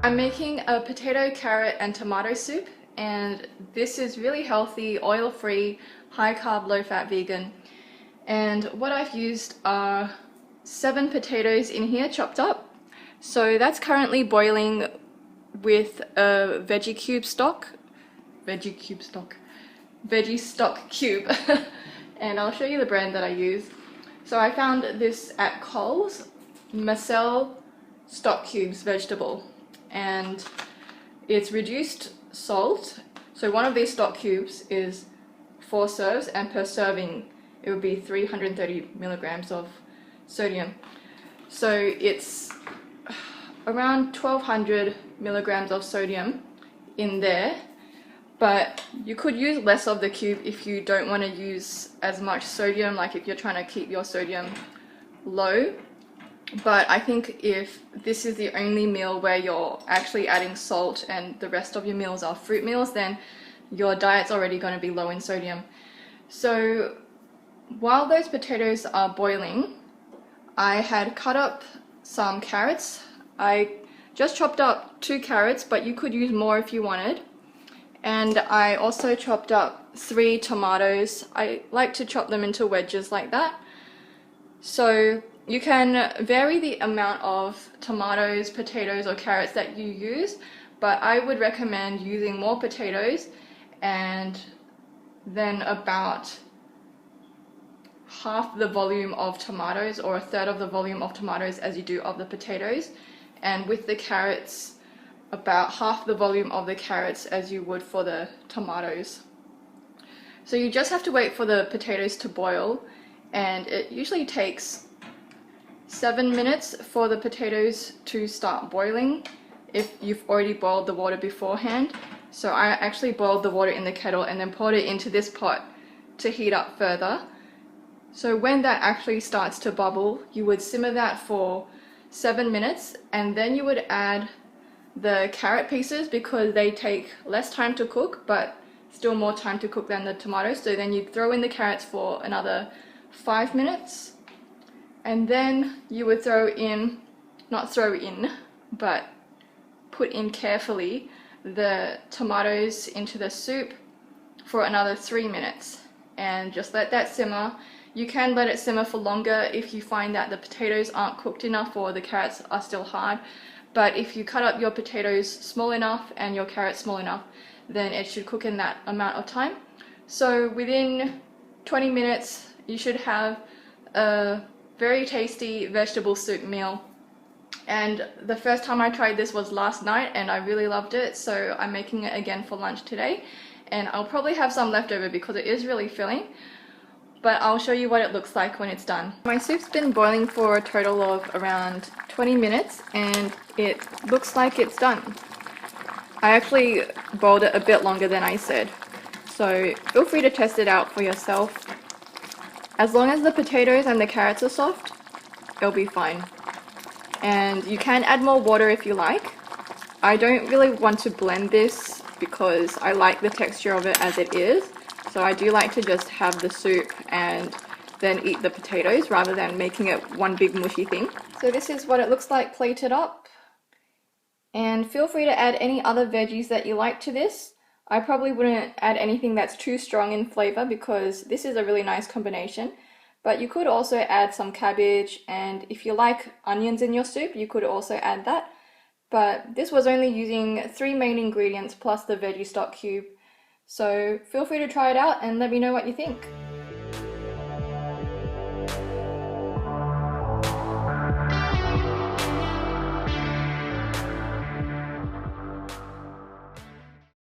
I'm making a potato, carrot and tomato soup, and this is really healthy, oil-free, high-carb, low-fat vegan. And what I've used are 7 potatoes in here chopped up. So that's currently boiling with a veggie stock cube. And I'll show you the brand that I use. So I found this at Coles, Massel stock cubes vegetable, and it's reduced salt. So one of these stock cubes is 4 serves, and per serving it would be 330 milligrams of sodium. So it's around 1200 milligrams of sodium in there, but you could use less of the cube if you don't want to use as much sodium, like if you're trying to keep your sodium low. But I think if this is the only meal where you're actually adding salt and the rest of your meals are fruit meals, then your diet's already going to be low in sodium. So while those potatoes are boiling, I had cut up some carrots. I just chopped up 2 carrots, but you could use more if you wanted. And I also chopped up 3 tomatoes. I like to chop them into wedges like that. So you can vary the amount of tomatoes, potatoes or carrots that you use, but I would recommend using more potatoes and then about half the volume of tomatoes or a third of the volume of tomatoes as you do of the potatoes, and with the carrots about half the volume of the carrots as you would for the tomatoes. So you just have to wait for the potatoes to boil, and it usually takes 7 minutes for the potatoes to start boiling if you've already boiled the water beforehand. So I actually boiled the water in the kettle and then poured it into this pot to heat up further. So when that actually starts to bubble, you would simmer that for 7 minutes, and then you would add the carrot pieces because they take less time to cook but still more time to cook than the tomatoes. So then you throw in the carrots for another 5 minutes, and then you would put in carefully the tomatoes into the soup for another 3 minutes and just let that simmer. You can let it simmer for longer if you find that the potatoes aren't cooked enough or the carrots are still hard. But if you cut up your potatoes small enough and your carrots small enough, then it should cook in that amount of time. So within 20 minutes you should have a very tasty vegetable soup meal. And the first time I tried this was last night and I really loved it, so I'm making it again for lunch today, and I'll probably have some left over because it is really filling. But I'll show you what it looks like when it's done. My soup's been boiling for a total of around 20 minutes and it looks like it's done. I actually boiled it a bit longer than I said, so feel free to test it out for yourself. As long as the potatoes and the carrots are soft, it'll be fine. And you can add more water if you like. I don't really want to blend this because I like the texture of it as it is. So I do like to just have the soup and then eat the potatoes rather than making it one big mushy thing. So this is what it looks like plated up. And feel free to add any other veggies that you like to this. I probably wouldn't add anything that's too strong in flavor because this is a really nice combination. But you could also add some cabbage, and if you like onions in your soup, you could also add that. But this was only using 3 main ingredients plus the veggie stock cube. So feel free to try it out and let me know what you think.